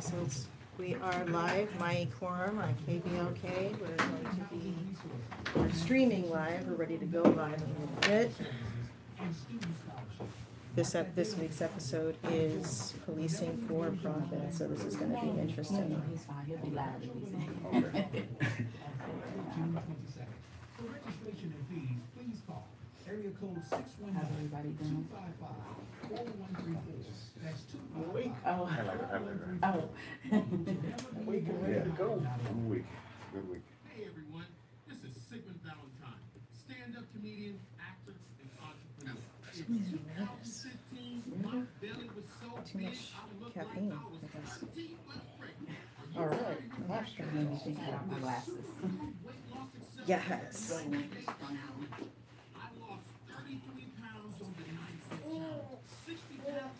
So we are live, my Quorum on KBLK. We're going to be streaming live. We're ready to go live in a bit. This week's episode is policing for profit, so this is going to be interesting. He's fine. He'll be live. For registration and fees, please call area code 619-255-4134. That's 255-4134. I'm awake and ready to go. I'm awake. Good week. Hey everyone, this is Sigmund Valentine, stand-up comedian, actor, and entrepreneur. In 2015, my belly was so Too big, much I looked caffeine, like I was I guess. 13 months pregnant. All right, live streaming. My glasses. Yes. I lost 33 pounds on the 9th, 60 pounds.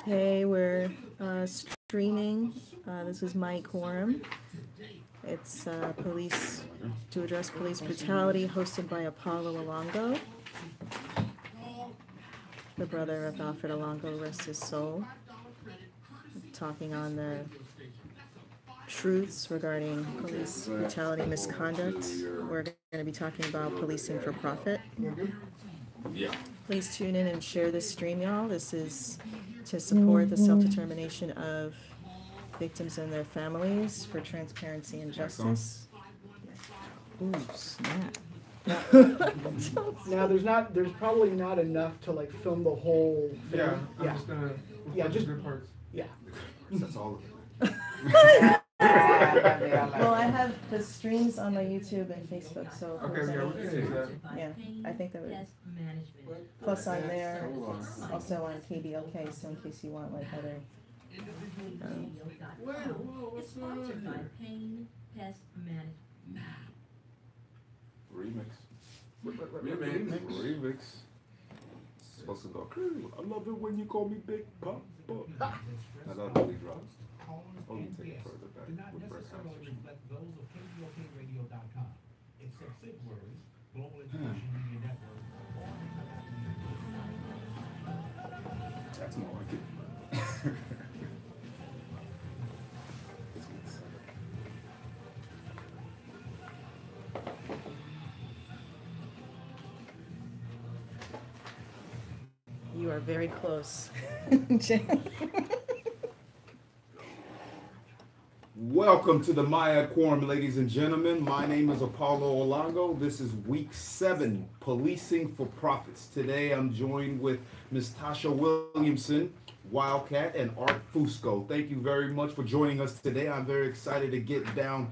Hey, we're streaming. This is my Quorum. It's to address police brutality, hosted by Apollo Alongo, the brother of Alfred Alongo, rest his soul, talking on the truths regarding police brutality misconduct. We're going to be talking about policing for profit. Please tune in and share this stream, y'all. This is to support the self-determination of victims and their families for transparency and justice. Ooh, snap. Now there's probably not enough to like film the whole thing. Yeah, I'm just gonna just good parts. Yeah. That's all of it. Well, I have the streams on my YouTube and Facebook, so if there's Okay, yeah, we any- can use that. yeah, I think that would. Plus on there, it's also on KBLK, so in case you want like other. What's going on here? Pain Pest Management. Remix. It's supposed to go. I love it when you call me Big Papa. Now that really drops. Oh, you take it further back. Do not with breast necessarily cancer. reflect those of KBOKradio.com, its subsidiaries, Global Information Media Network, or That's more like it. Let's get this started. You are very close. Welcome to the Maya Quorum, ladies and gentlemen. My name is Apollo Alongo. This is week 7, Policing for Profits. Today I'm joined with Ms. Tasha Williamson, Wildcat, and Art Fusco. Thank you very much for joining us today. I'm very excited to get down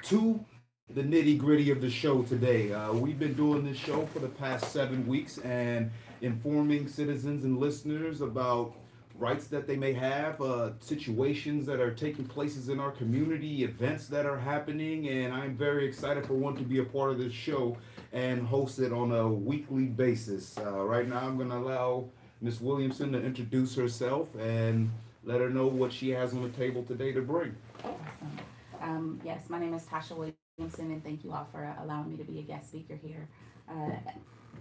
to the nitty-gritty of the show today. We've been doing this show for the past 7 weeks and informing citizens and listeners about rights that they may have, situations that are taking places in our community, events that are happening, and I'm very excited for one to be a part of this show and host it on a weekly basis. Right now I'm going to allow Ms. Williamson to introduce herself and let her know what she has on the table today to bring. Awesome. Yes, my name is Tasha Williamson, and thank you all for allowing me to be a guest speaker here.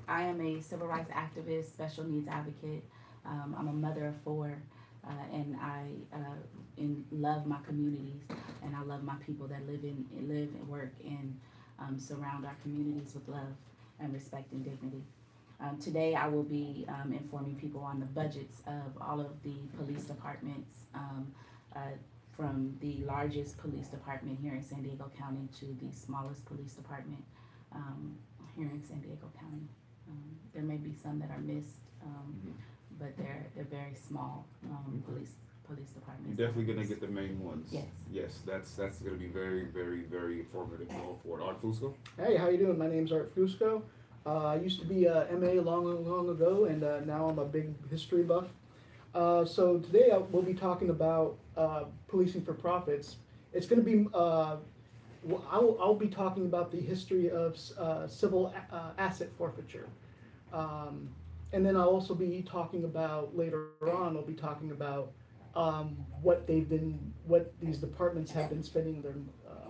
I am a civil rights activist, special needs advocate. I'm a mother of 4, and I love my communities, and I love my people that live and work and surround our communities with love and respect and dignity. Today I will be informing people on the budgets of all of the police departments, from the largest police department here in San Diego County to the smallest police department here in San Diego County. There may be some that are missed, but they're very small police departments. You're definitely gonna get the main ones. Yes. Yes, that's gonna be very, very, very informative going forward. Art Fusco? Hey, how you doing? My name's Art Fusco. I used to be a MA long ago, and now I'm a big history buff. So today we'll be talking about policing for profits. It's going to be I'll be talking about the history of civil asset forfeiture. And then I'll also be talking about, later on, I'll be talking about what these departments have been spending their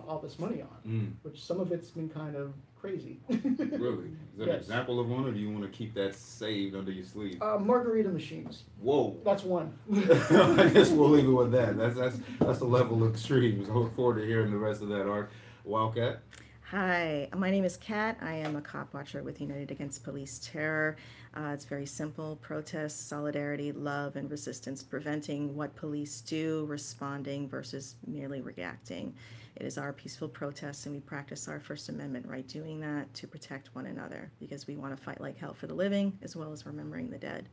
all this money on, which some of it's been kind of crazy. Really? Is that an Yes. example of one, or do you want to keep that saved under your sleeve? Margarita machines. Whoa. That's one. I guess we'll leave it with that. That's the level of extremes. I look forward to hearing the rest of that, Art. Wildcat? Hi, my name is Kat. I am a cop watcher with United Against Police Terror. It's very simple: protest, solidarity, love, and resistance, preventing what police do, responding versus merely reacting. It is our peaceful protest, and we practice our First Amendment right doing that to protect one another, because we want to fight like hell for the living as well as remembering the dead.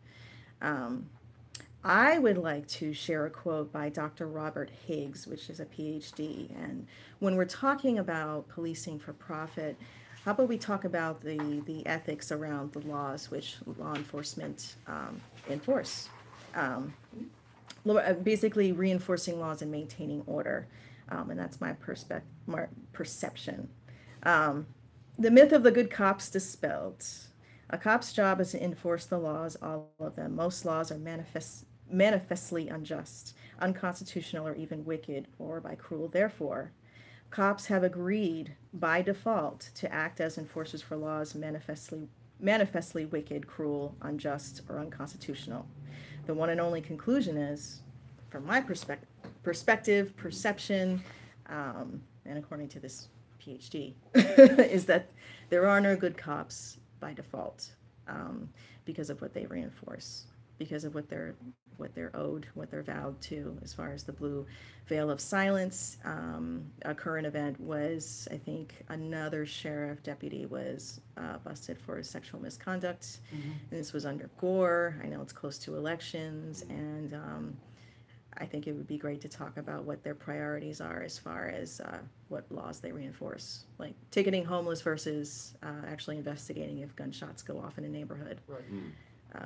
I would like to share a quote by Dr. Robert Higgs, which is a PhD. And when we're talking about policing for profit, how about we talk about the ethics around the laws which law enforcement enforce? Basically reinforcing laws and maintaining order. And that's my perception. The myth of the good cops dispelled. A cop's job is to enforce the laws, all of them. Most laws are manifestly unjust, unconstitutional, or even wicked, or by cruel. Therefore, cops have agreed by default to act as enforcers for laws manifestly wicked, cruel, unjust, or unconstitutional. The one and only conclusion is, from my perspective, perception, and according to this PhD, is that there are no good cops by default, because of what they reinforce, because of what they're owed, what they're vowed to. As far as the blue veil of silence, a current event was, I think, another sheriff deputy was busted for sexual misconduct. And this was under Gore. I know it's close to elections, and I think it would be great to talk about what their priorities are as far as what laws they reinforce, like ticketing homeless versus actually investigating if gunshots go off in a neighborhood. Right.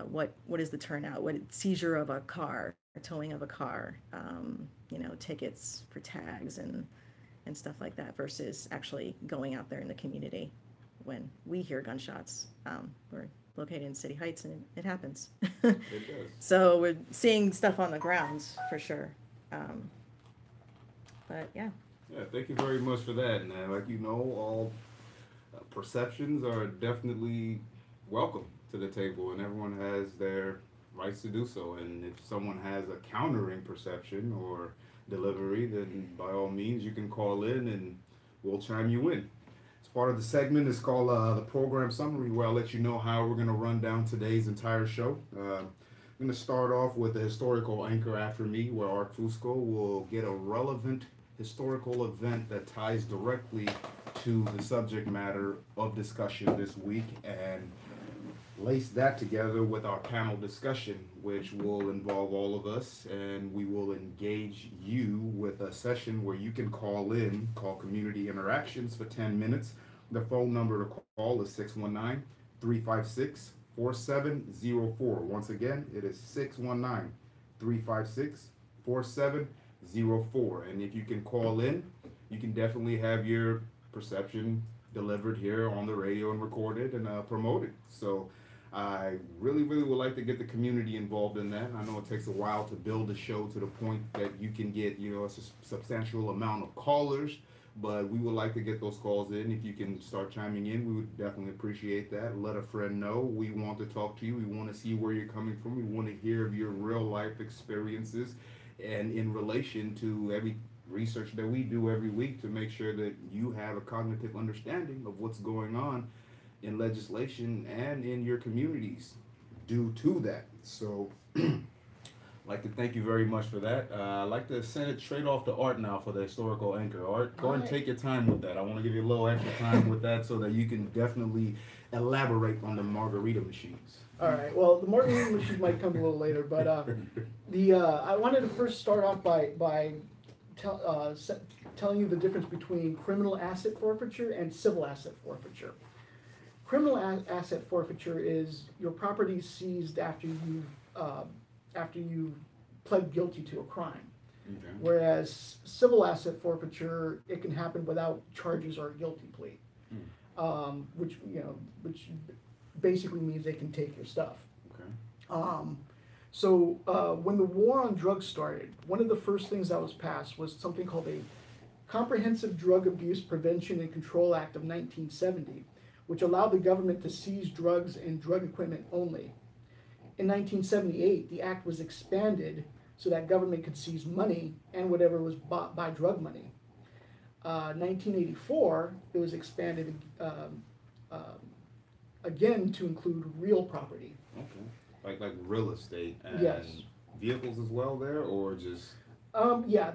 What is the turnout? What seizure of a car, towing of a car, tickets for tags and stuff like that, versus actually going out there in the community when we hear gunshots. We're located in City Heights, and it happens. It does. So we're seeing stuff on the grounds for sure. But yeah. Yeah, thank you very much for that. And like all perceptions are definitely welcome to the table, and everyone has their rights to do so. And if someone has a countering perception or delivery, then by all means you can call in and we'll chime you in. It's part of the segment. It's called the program summary, where I'll let you know how we're going to run down today's entire show. I'm going to start off with the historical anchor after me, where Art Fusco will get a relevant historical event that ties directly to the subject matter of discussion this week, and lace that together with our panel discussion, which will involve all of us, and we will engage you with a session where you can call community interactions for 10 minutes. The phone number to call is 619-356-4704. Once again, it is 619-356-4704. And if you can call in, you can definitely have your perception delivered here on the radio and recorded and promoted. So I really would like to get the community involved in that. I know it takes a while to build a show to the point that you can get, a substantial amount of callers, but we would like to get those calls in. If you can start chiming in, we would definitely appreciate that. Let a friend know. We want to talk to you. We want to see where you're coming from. We want to hear of your real life experiences, and in relation to every research that we do every week to make sure that you have a cognitive understanding of what's going on in legislation and in your communities due to that. So I'd like to thank you very much for that. I'd like to send it straight off to Art now for the historical anchor. Art, go ahead and take your time with that. I want to give you a little extra time with that so that you can definitely elaborate on the margarita machines. All right. Well, the margarita machine might come a little later, but I wanted to first start off by telling you the difference between criminal asset forfeiture and civil asset forfeiture. Criminal asset forfeiture is your property seized after you've pled guilty to a crime. Okay. Whereas civil asset forfeiture, it can happen without charges or a guilty plea, which basically means they can take your stuff. Okay. So when the war on drugs started, one of the first things that was passed was something called a Comprehensive Drug Abuse Prevention and Control Act of 1970, which allowed the government to seize drugs and drug equipment only. In 1978, the act was expanded so that government could seize money and whatever was bought by drug money. 1984, it was expanded again to include real property. Okay. Like real estate and Yes. vehicles as well there, or just Yeah,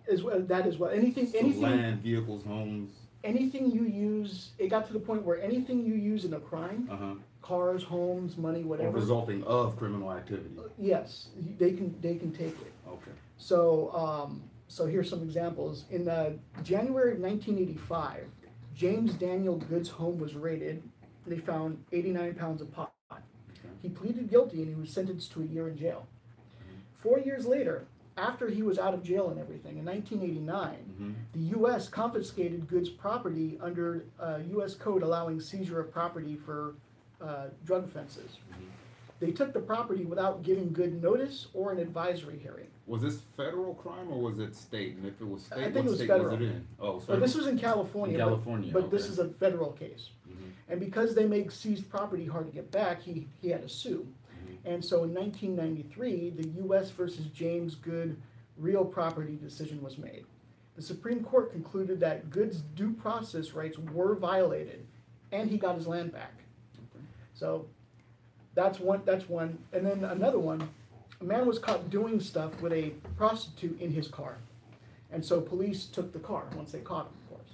as well, that as well. Anything, so anything, land, vehicles, homes. anything you use. It got to the point where anything you use in a crime, cars, homes, money, Or whatever. resulting of criminal activity. Yes, they can take it. Okay. So here's some examples. In January of 1985, James Daniel Good's home was raided. They found 89 pounds of pot. He pleaded guilty and he was sentenced to a year in jail. 4 years later, after he was out of jail and everything, in 1989, the U.S. confiscated Good's property under U.S. code allowing seizure of property for drug offenses. They took the property without giving Good notice or an advisory hearing. Was this federal crime or was it state? And if it was state, I think what it was state federal. was it in? Oh, it was So federal. this was in California. In California, but this okay. is a federal case. And because they make seized property hard to get back, he had to sue. And so in 1993, the U.S. versus James Good real property decision was made. The Supreme Court concluded that Good's due process rights were violated, and he got his land back. So that's one. And then another one, a man was caught doing stuff with a prostitute in his car. And so police took the car once they caught him, of course.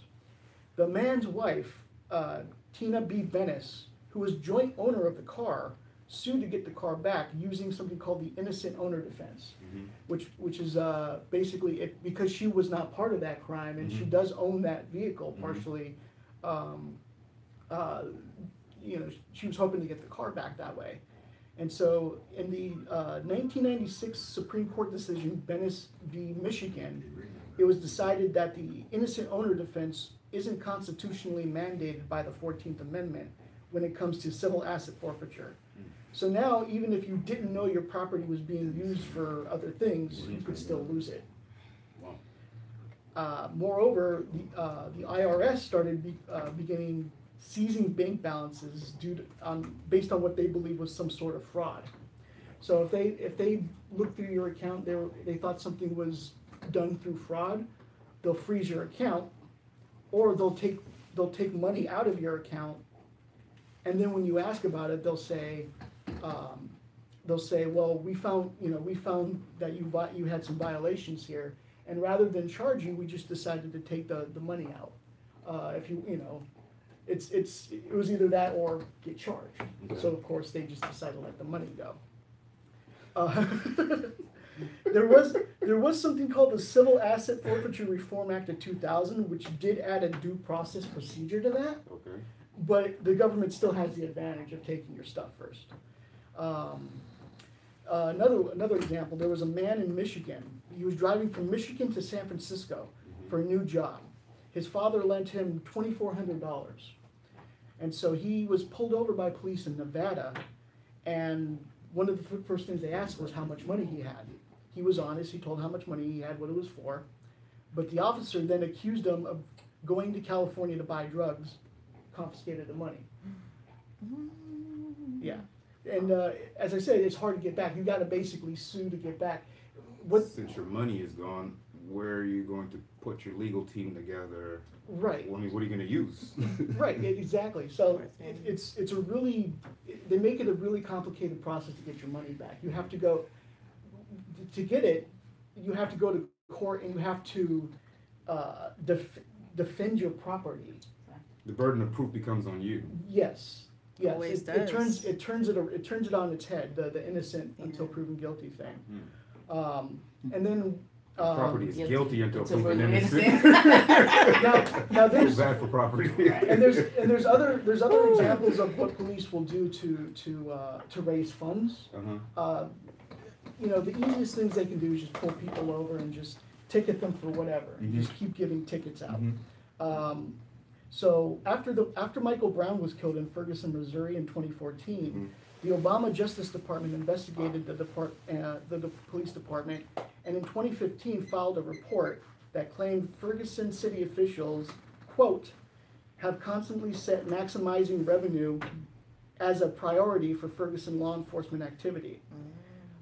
The man's wife, Tina B. Bennis, who was joint owner of the car, sued to get the car back using something called the innocent owner defense, which is basically it, because she was not part of that crime and she does own that vehicle partially. She was hoping to get the car back that way. And so in the 1996 Supreme Court decision, Bennis v. Michigan, it was decided that the innocent owner defense isn't constitutionally mandated by the 14th Amendment when it comes to civil asset forfeiture. So now, even if you didn't know your property was being used for other things, you could still lose it. Moreover, the IRS started beginning seizing bank balances based on what they believe was some sort of fraud. So if they looked through your account, they thought something was done through fraud, they'll freeze your account, or they'll take money out of your account, and then when you ask about it, they'll say, well, we found that you had some violations here, and rather than charge you, we just decided to take the money out. It was either that or get charged. Okay. So of course they just decided to let the money go. There was something called the Civil Asset Forfeiture Reform Act of 2000, which did add a due process procedure to that. Okay. But the government still has the advantage of taking your stuff first. Another example, there was a man in Michigan. He was driving from Michigan to San Francisco for a new job. His father lent him $2,400. And so he was pulled over by police in Nevada, and one of the first things they asked was how much money he had. He was honest, he told how much money he had, what it was for, but the officer then accused him of going to California to buy drugs, confiscated the money. Yeah, and as I said, it's hard to get back. You got to basically sue to get back. Since your money is gone, where are you going to put your legal team together? Right. Well, I mean, what are you going to use? Right, exactly. So they make it a really complicated process to get your money back. You have to go, to get it, you have to go to court and you have to defend your property. The burden of proof becomes on you. Yes. Yes. Always It does. turns it on its head, the innocent until proven guilty thing. And then property is guilty until proven proven innocent. now there's bad for property. and there's other examples of what police will do to raise funds. The easiest things they can do is just pull people over and just ticket them for whatever, and just keep giving tickets out. So after Michael Brown was killed in Ferguson, Missouri in 2014, The Obama Justice Department investigated the police department, and in 2015 filed a report that claimed Ferguson city officials, quote, have constantly set maximizing revenue as a priority for Ferguson law enforcement activity.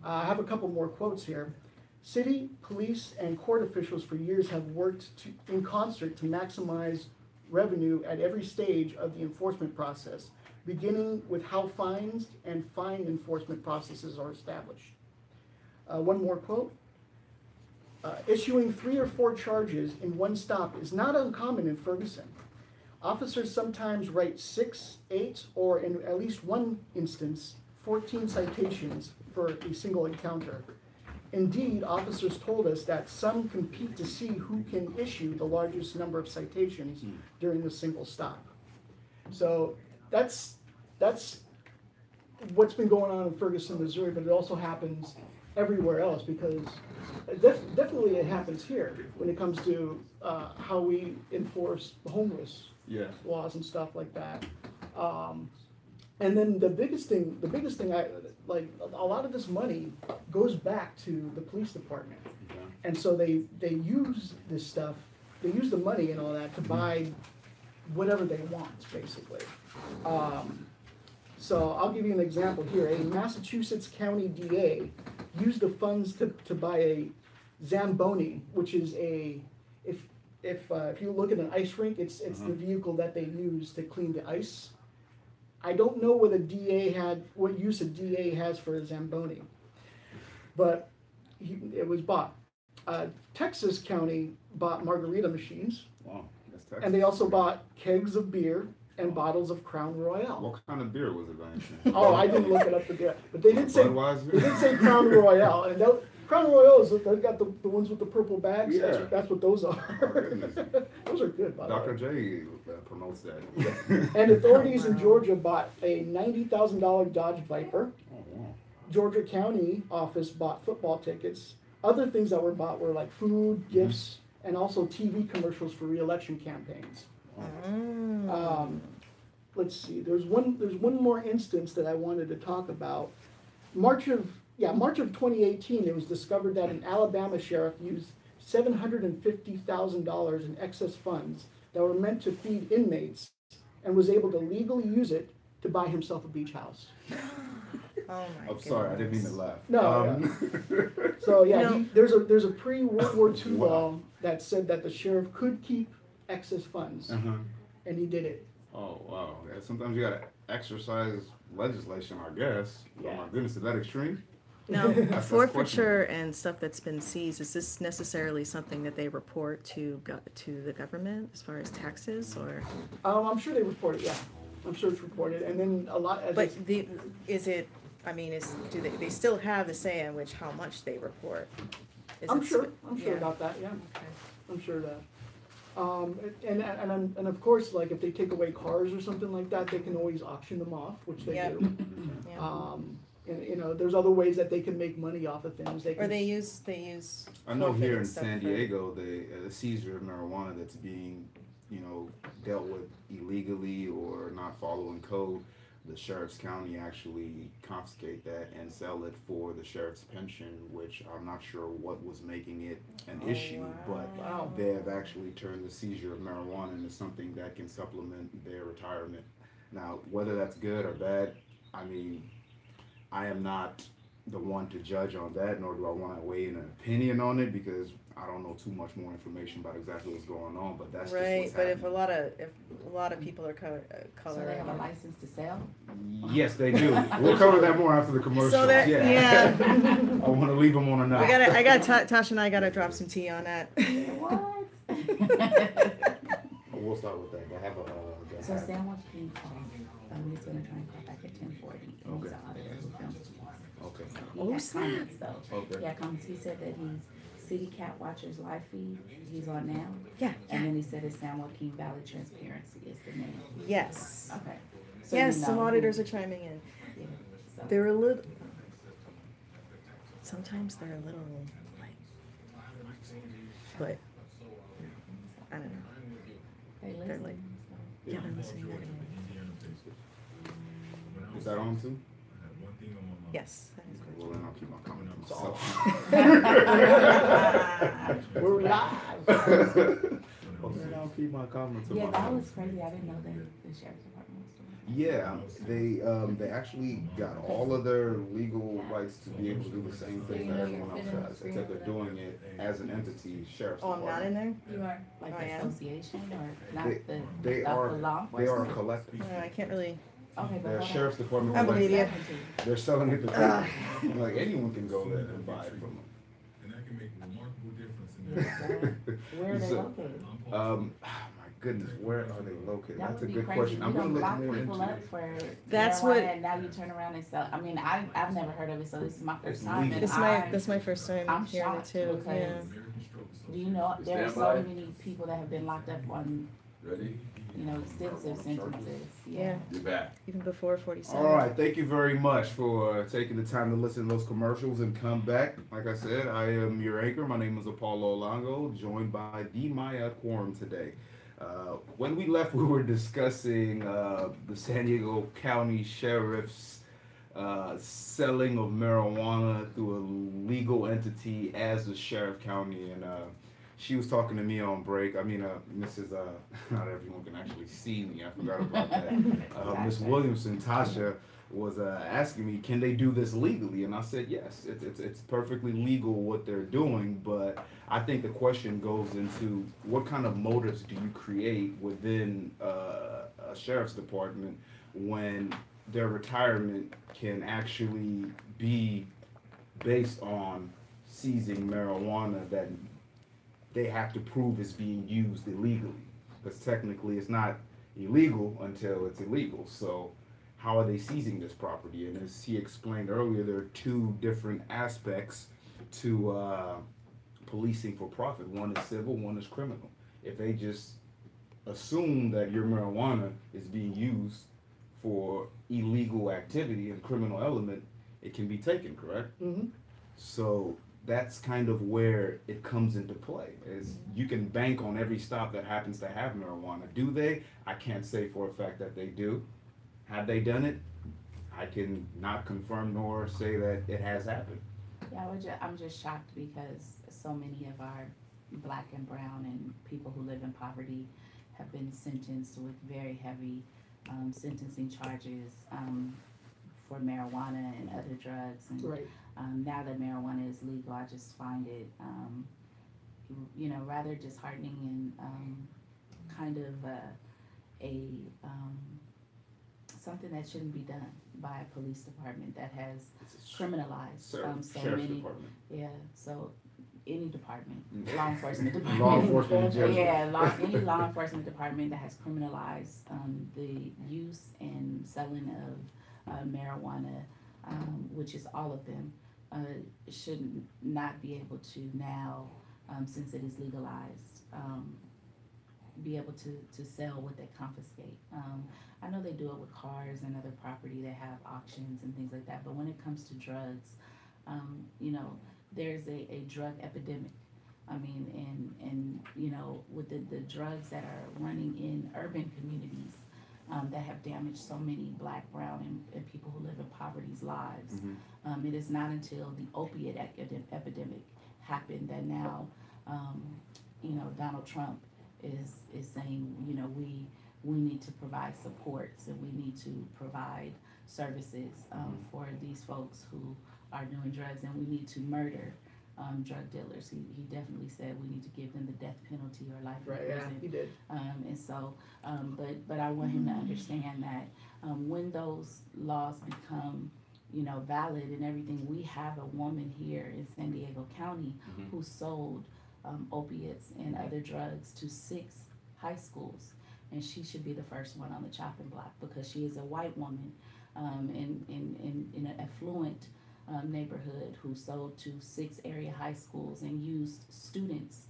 I have a couple more quotes here. City, police, and court officials for years have worked in concert to maximize revenue at every stage of the enforcement process, beginning with how fines and fine enforcement processes are established. One more quote. Issuing 3 or 4 charges in one stop is not uncommon in Ferguson. Officers sometimes write 6, 8, or in at least one instance, 14 citations for a single encounter. Indeed, officers told us that some compete to see who can issue the largest number of citations during a single stop. So that's what's been going on in Ferguson, Missouri, but it also happens everywhere else, because definitely it happens here when it comes to how we enforce homeless laws and stuff like that. And then the biggest thing I like, a lot of this money goes back to the police department, and so they use this stuff, they use the money and all that to buy whatever they want, basically. So I'll give you an example here. A Massachusetts County DA used the funds to buy a Zamboni, which is if you look at an ice rink, it's the vehicle that they use to clean the ice. I don't know what use a DA has for a Zamboni, but it was bought. Texas County bought margarita machines. Wow, that's Texas. And they also bought kegs of beer and bottles of Crown Royale. What kind of beer was it, by any chance? Oh, I didn't look it up again, but they did say Crown Royale, and Crown Royale is they've got the ones with the purple bags. Yeah. That's what those are. Those are good, by the way. Dr. J promotes that. And authorities in Georgia bought a $90,000 Dodge Viper. Oh, wow. Georgia County office bought football tickets. Other things that were bought were like food, gifts, and also TV commercials for re-election campaigns. Let's see. There's one more instance that I wanted to talk about. March of 2018, it was discovered that an Alabama sheriff used $750,000 in excess funds that were meant to feed inmates, and was able to legally use it to buy himself a beach house. Oh my I'm sorry, I didn't mean to laugh. No. So yeah, there's a pre-World War II law that said that the sheriff could keep excess funds, and he did it. Oh wow! Yeah, sometimes you gotta exercise legislation, I guess. Yeah. Oh my goodness, is that extreme? Now, forfeiture and stuff that's been seized, is this necessarily something that they report to the government as far as taxes, or? I'm sure they report it. Yeah, I'm sure it's reported, and then a lot. But do they still have the say in which how much they report? I'm sure about that. Yeah, okay. I'm sure of that. And of course, like if they take away cars or something like that, they can always auction them off, which they do. And there's other ways that they can make money off of things. They use. I know here in San Diego, the seizure of marijuana that's being, dealt with illegally or not following code, the sheriff's county actually confiscate that and sell it for the sheriff's pension, which I'm not sure what was making it an issue, but they have actually turned the seizure of marijuana into something that can supplement their retirement. Now, whether that's good or bad, I mean, I am not the one to judge on that, nor do I want to weigh in an opinion on it, because I don't know too much more information about exactly what's going on. But that's right. Just what's but happening. if a lot of people are color, so they have a license to sell. Yes, they do. We'll cover that more after the commercial. So yeah. I want to leave them on a note. Tasha and I gotta drop some tea on that. What? We'll start with that. I have So San Joaquin called. He's gonna try and call back at 10:40. He's an auditor who films the case. Okay. He had comments though. Okay. He had comments. He said that he's City Cat Watchers live feed. He's on now. Yeah. And then he said it's San Joaquin Valley Transparency is the name. Yes. Okay. So yes, some auditors are chiming in. Yeah, so. They're a little. Sometimes they're a little like, but I don't know. They're like, yeah, they're listening. Is that on too? Yes. That is Well, then I'll keep my comment to myself. We're live. Well, then I'll keep my comment to Yeah, myself. that was crazy. I didn't know that the sheriff's department was doing that. Yeah, they actually got all of their legal rights to be able to do the same thing that everyone else has, except they're doing it as an entity, sheriff's Oh, I'm not in department. there? You are. Like I the am? association or not They- the, They not are the law they are a enforcement? collective. I can't really. Okay, but Their hold sheriff's on. department. I believe you. They're selling it to people. Like anyone can go there and buy it from them. And that can make a remarkable difference in Yeah, where are they So, located? My goodness, where are they located? That That's a would be good crazy. question. I'm You gonna don't look lock more people into up it. for That's marijuana what- and now you turn around and sell. I mean, I've never heard of it, so this is my It's first time. legal. And This is my first time I'm hearing it shocked too. because Yeah. do you know there are Stand so by. many people that have been locked up on, Ready? you know, extensive sentences. Yeah. You're back. Even before 47. All right, thank you very much for taking the time to listen to those commercials and come back. Like I said, I am your anchor. My name is Apollo Olango, joined by the Maya Quorum today. When we left, we were discussing the San Diego County Sheriff's selling of marijuana through a legal entity as the Sheriff County, and she was talking to me on break. I mean, Mrs. Not everyone can actually see me. I forgot about that. Miss Williamson, Tasha, was asking me, can they do this legally? And I said, yes, it's perfectly legal what they're doing, but I think the question goes into what kind of motives do you create within a sheriff's department when their retirement can actually be based on seizing marijuana that they have to prove is being used illegally, because technically it's not illegal until it's illegal. So how are they seizing this property? And as he explained earlier, there are two different aspects to policing for profit. One is civil, one is criminal. If they just assume that your marijuana is being used for illegal activity and criminal element, it can be taken, correct? Mm-hmm. So that's kind of where it comes into play, is you can bank on every stop that happens to have marijuana. Do they? I can't say for a fact that they do. Have they done it? I can not confirm nor say that it has happened. Yeah, I'm just shocked because so many of our black and brown and people who live in poverty have been sentenced with very heavy sentencing charges for marijuana and other drugs. And Right. now that marijuana is legal, I just find it, you know, rather disheartening and kind of something that shouldn't be done by a police department that has criminalized so Sheriff's many. Department. Yeah, so any department, Mm. law enforcement department. Law enforcement in general. Yeah, any law enforcement department that has criminalized the use and selling of marijuana, which is all of them, should not be able to now, since it is legalized, be able to sell what they confiscate. I know they do it with cars and other property. They have auctions and things like that. But when it comes to drugs, you know, there's a drug epidemic. I mean, and you know, with the drugs that are running in urban communities that have damaged so many black, brown, and people who live in poverty's lives. Mm-hmm. It is not until the opiate epidemic happened that now, you know, Donald Trump is saying, you know, we need to provide supports and we need to provide services for these folks who are doing drugs, and we need to murder drug dealers. He definitely said we need to give them the death penalty or life in Right. Yeah, prison. he did. And so, but I want him to understand that when those laws become, you know, valid and everything, we have a woman here in San Diego County who sold opiates and other drugs to 6 high schools, and she should be the first one on the chopping block because she is a white woman in an affluent neighborhood who sold to 6 area high schools and used students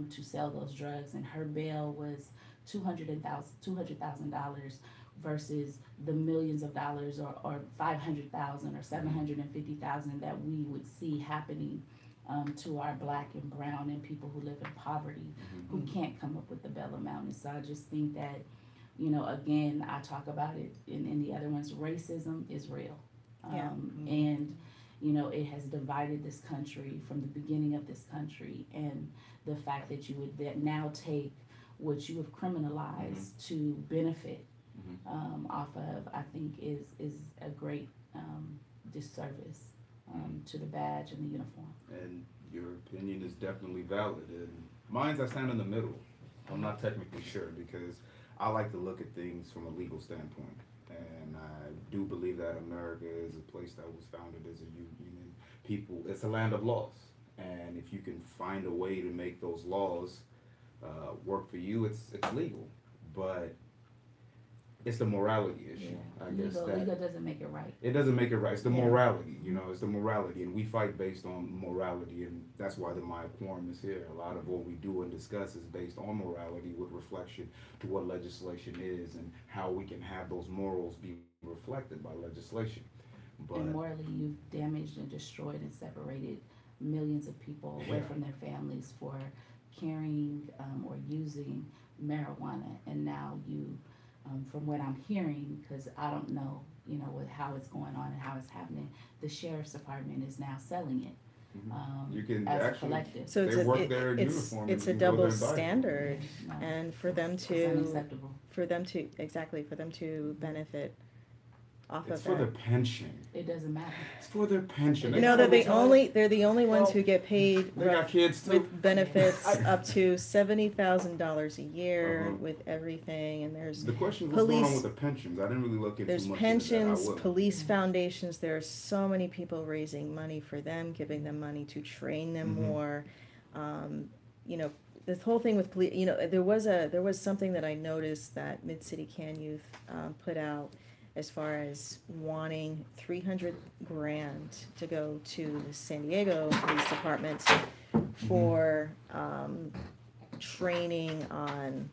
to sell those drugs, and her bail was $200,000 versus the millions of dollars or $500,000 or $750,000 that we would see happening to our black and brown and people who live in poverty who can't come up with the bail amount. And so I just think that, you know, again, I talk about it in the other ones, racism is real. Yeah. And you know, it has divided this country from the beginning of this country, and the fact that you would now take what you have criminalized to benefit off of, I think is a great disservice to the badge and the uniform. And your opinion is definitely valid. And mine's, I stand in the middle. I'm not technically sure because I like to look at things from a legal standpoint. And I do believe that America is a place that was founded as a union. People, it's a land of laws. And if you can find a way to make those laws work for you, it's legal. But it's the morality issue. Yeah. I guess Legal doesn't make it right. it doesn't make it right. It's the morality, you know, it's the morality, and we fight based on morality, and that's why the Maya Quorum is here. A lot of what we do and discuss is based on morality with reflection to what legislation is and how we can have those morals be reflected by legislation. But And morally, you've damaged and destroyed and separated millions of people away from their families for carrying or using marijuana, and now you. From what I'm hearing, because I don't know, you know, with how it's going on and how it's happening, the sheriff's department is now selling it you can as a actually, collective. So they work their uniform. it's a and you go there double and buy it. standard, No, and for them it's to unacceptable. for them to benefit off It's of for that. the pension. It doesn't matter. It's for their pension. You know, they're the only ones Well, who get paid They got kids too. with benefits up to $70,000 a year Uh-huh. with everything, and there's The question is what's going on police- with the pensions. I didn't really look into there's much pensions, into that. I will. police foundations. There are so many people raising money for them, giving them money to train them Mhm. more. You know, this whole thing with police. You know, there was something that I noticed that Mid City Can Youth put out as far as wanting $300 grand to go to the San Diego Police Department for training on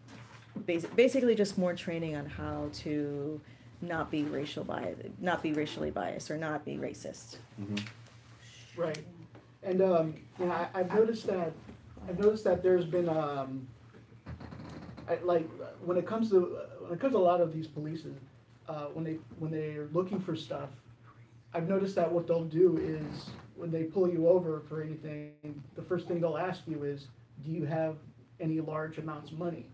basically just more training on how to not be racially biased or not be racist. Right. And you know, I've noticed that there's been like when it comes to a lot of these polices, when they're looking for stuff, I've noticed that what they'll do is when they pull you over for anything, the first thing they'll ask you is, do you have any large amounts of money?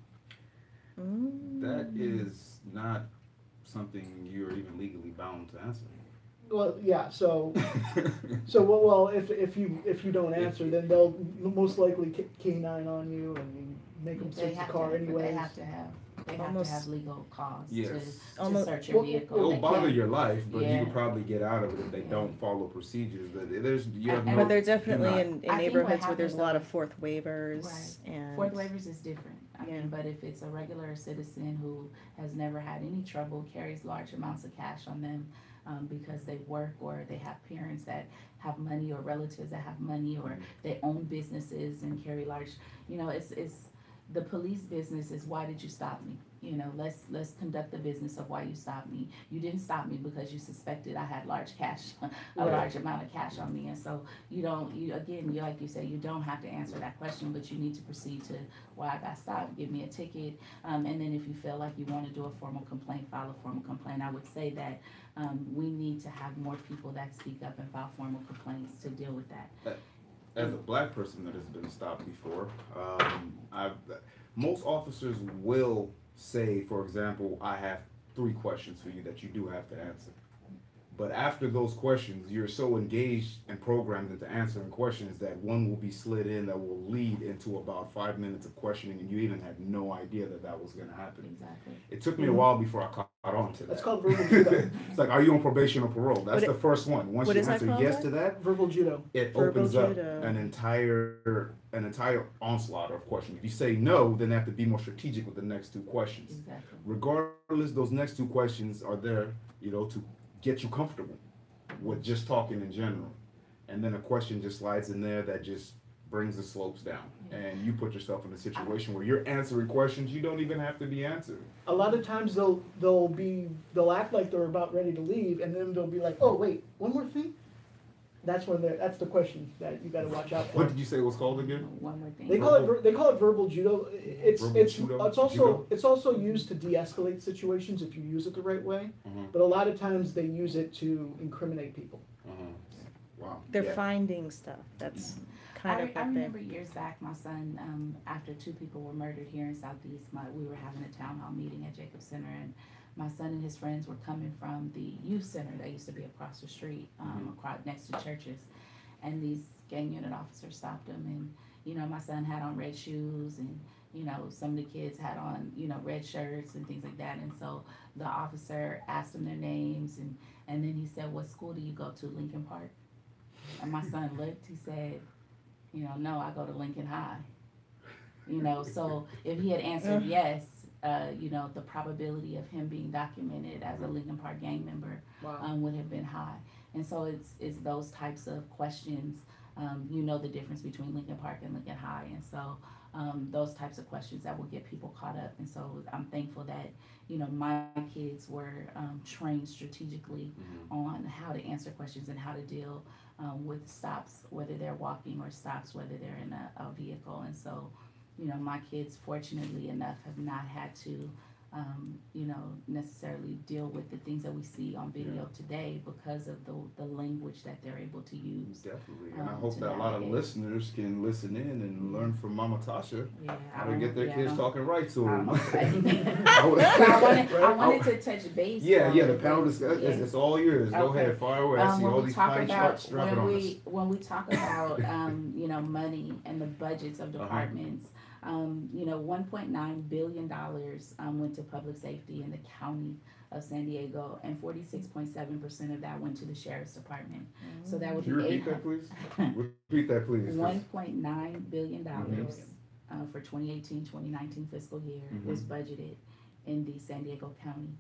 That is not something you're even legally bound to answer. Well, yeah. So well, if you don't answer, then they'll most likely K9 on you and make them search the car anyways. They have to have legal cause Yes. to search your vehicle. It'll They bother can't- your life, but Yeah. you could probably get out of it if they don't follow procedures. You have no, But they're definitely not. in I think what neighborhoods where there's happens a lot though- of fourth waivers Right. and Fourth waivers is different. I Yeah. mean, but if it's a regular citizen who has never had any trouble, carries large amounts of cash on them because they work or they have parents that have money or relatives that have money or they own businesses and carry large, you know, it's the police business is why did you stop me? You know, let's conduct the business of why you stopped me. You didn't stop me because you suspected I had large cash, a Right. large amount of cash on me, and so you like you said, you don't have to answer that question, but you need to proceed to why I got stopped, give me a ticket, and then if you feel like you want to do a formal complaint, file a formal complaint. I would say that we need to have more people that speak up and file formal complaints to deal with that. As a black person that has been stopped before, most officers will say, for example, I have 3 questions for you that you do have to answer. But after those questions, you're so engaged and programmed into answering questions that one will be slid in that will lead into about 5 minutes of questioning, and you even had no idea that was going to happen. Exactly. It took me a while before I caught on to that. That's called verbal judo. It's like, are you on probation or parole? That's What the first one. Once what you is that answer called, yes Mike? to that, Verbal judo. it Verbal opens up judo. an entire onslaught of questions. If you say no, then they have to be more strategic with the next 2 questions. Exactly. Regardless, those next 2 questions are there, you know, to get you comfortable with just talking in general. And then a question just slides in there that just brings the slopes down. And you put yourself in a situation where you're answering questions you don't even have to be answered. A lot of times they'll act like they're about ready to leave, and then they'll be like, oh wait, one more thing. that's the question that you got to watch out for. What did you say it was called again? One more thing. They call it verbal judo. It's also used to de-escalate situations if you use it the right way. But a lot of times they use it to incriminate people. Wow. They're finding stuff. That's kind of I what remember years back, my son, after 2 people were murdered here in Southeast, we were having a town hall meeting at Jacob Center, and my son and his friends were coming from the youth center that used to be across the street, across, next to churches, and these gang unit officers stopped them, and my son had on red shoes, and some of the kids had on red shirts and things like that, and so the officer asked them their names, and then he said, "What school do you go to?" "Lincoln Park." And my son looked, he said, "No, I go to Lincoln High." So if he had answered yes, the probability of him being documented as a Lincoln Park gang member would have been high. And so it's those types of questions. The difference between Lincoln Park and Lincoln High. And so those types of questions that will get people caught up. And so I'm thankful that, my kids were trained strategically on how to answer questions and how to deal with stops, whether they're walking, or stops, whether they're in a vehicle. And so, my kids, fortunately enough, have not had to, necessarily deal with the things that we see on video today because of the language that they're able to use. Definitely. And I hope that a lot of listeners can listen in and learn from Mama Tasha how to get their kids talking right to them. I wanted to touch base. The panel discussion, it's all yours. Go ahead, fire away. I see all these pie charts strapping on us. When we talk about, money and the budgets of departments, $1.9 billion went to public safety in the county of San Diego, and 46.7% of that went to the sheriff's department. So that would be repeat that, please. Repeat that, please. $1.9 billion for 2018-2019 fiscal year was budgeted in the San Diego County,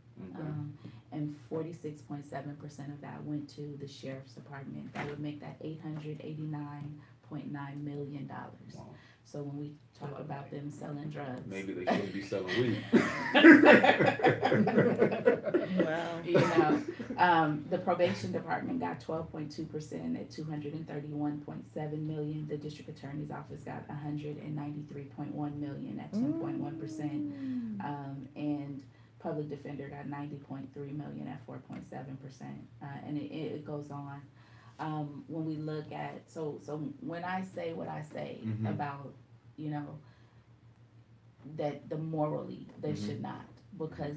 and 46.7% of that went to the sheriff's department. That would make that $889.9 million. Wow. So when we talk about them selling drugs, maybe they shouldn't be selling weed. Wow. The probation department got 12.2% at $231.7 million. The district attorney's office got $193.1 million at 10.1%, and public defender got $90.3 million at 4.7%, and it goes on. When we look at, so when I say what I say about, that the morally they should not, because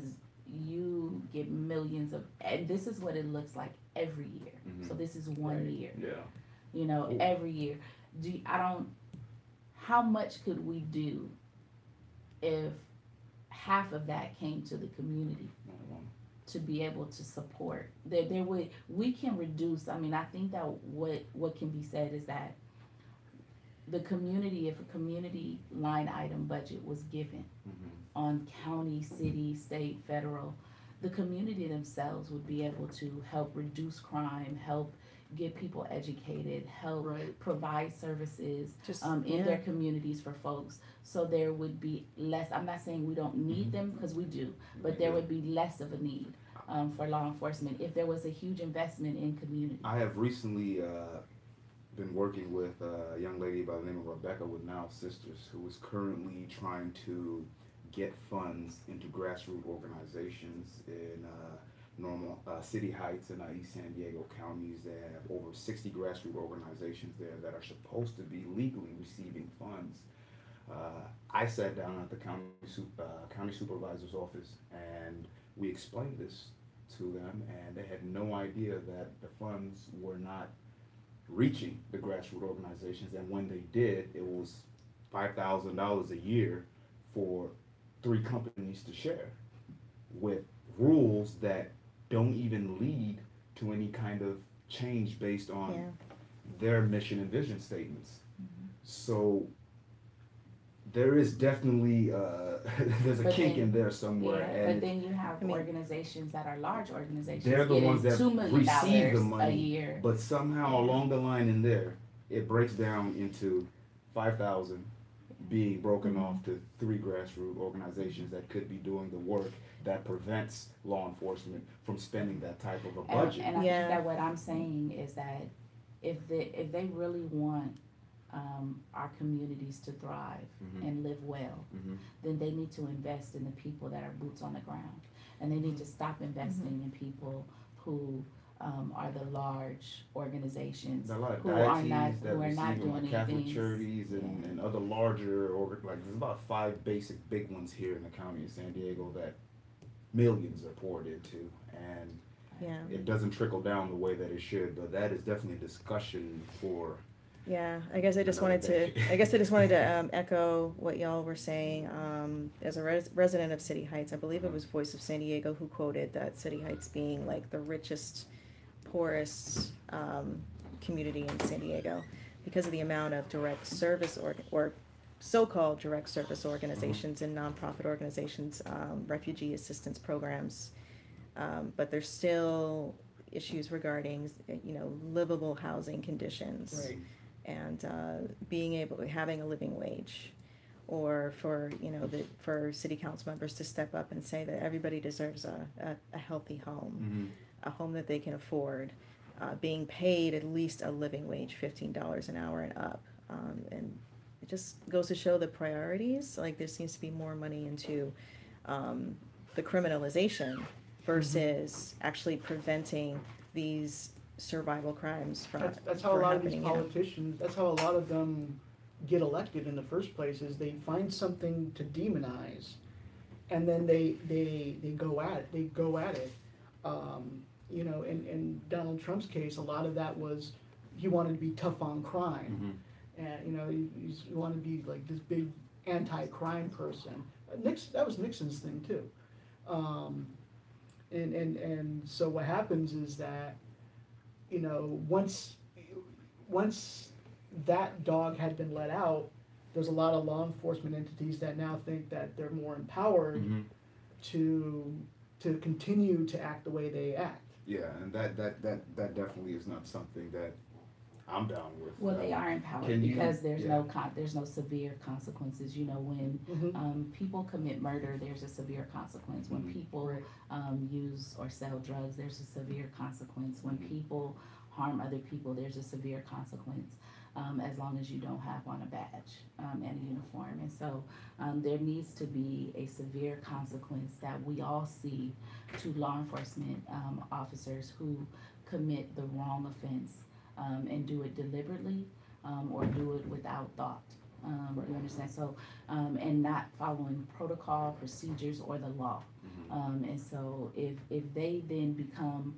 you get millions of, and this is what it looks like every year. So this is one year. Every year. How much could we do if half of that came to the community? To be able to support, we can reduce. I mean, I think that what can be said is that the community, if a community line item budget was given on county, city, state, federal, the community themselves would be able to help reduce crime, help get people educated, help provide services in their communities for folks. So there would be less, I'm not saying we don't need them, because we do, but there would be less of a need for law enforcement if there was a huge investment in community. I have recently been working with a young lady by the name of Rebecca with Now Sisters, who is currently trying to get funds into grassroots organizations in normal City Heights and East San Diego counties. They have over 60 grassroots organizations there that are supposed to be legally receiving funds. I sat down at the county supervisor's office, and we explained this to them, and they had no idea that the funds were not reaching the grassroots organizations, and when they did, it was $5,000 a year for 3 companies to share, with rules that don't even lead to any kind of change based on their mission and vision statements. So there is definitely there's a kink in there somewhere. But then you have organizations that are large organizations. They're the ones that $2 million receive the money a year. But somehow along the line in there, it breaks down into 5,000 being broken off to 3 grassroots organizations that could be doing the work that prevents law enforcement from spending that type of a budget. And I think that what I'm saying is that if they really want our communities to thrive and live well, then they need to invest in the people that are boots on the ground, and they need to stop investing in people who are the large organizations There are a lot of who are dieties that not receive doing Catholic anything. charities and other larger, or like there's about 5 big ones here in the county of San Diego that millions are poured into, and Yeah. it doesn't trickle down the way that it should. But that is definitely a discussion for. Yeah, I guess I just Another wanted to. day. I guess I just wanted to echo what y'all were saying. As a resident of City Heights, I believe it was Voice of San Diego who quoted that City Heights being like the richest, poorest community in San Diego because of the amount of direct service or so-called direct service organizations and nonprofit organizations, refugee assistance programs. But there's still issues regarding, livable housing conditions. Right. And having a living wage, or for for city council members to step up and say that everybody deserves a healthy home, a home that they can afford, being paid at least a living wage, $15 an hour and up, and it just goes to show the priorities. Like there seems to be more money into the criminalization versus actually preventing these survival crimes from That's how a lot of these happening, politicians, that's how a lot of them get elected in the first place, is they find something to demonize, and then they go at it. In Donald Trump's case, a lot of that was he wanted to be tough on crime, and he wanted to be like this big anti-crime person. That was Nixon's thing too, and so what happens is that, once that dog had been let out, there's a lot of law enforcement entities that now think that they're more empowered to continue to act the way they act. Yeah, and that definitely is not something that I'm down with. Well, they are empowered because there's no severe consequences. When people commit murder, there's a severe consequence. When people use or sell drugs, there's a severe consequence. When people harm other people, there's a severe consequence. As long as you don't have on a badge and a uniform. And so there needs to be a severe consequence that we all see to law enforcement officers who commit the wrong offense and do it deliberately or do it without thought. You understand? So, and not following protocol, procedures, or the law. And so if they then become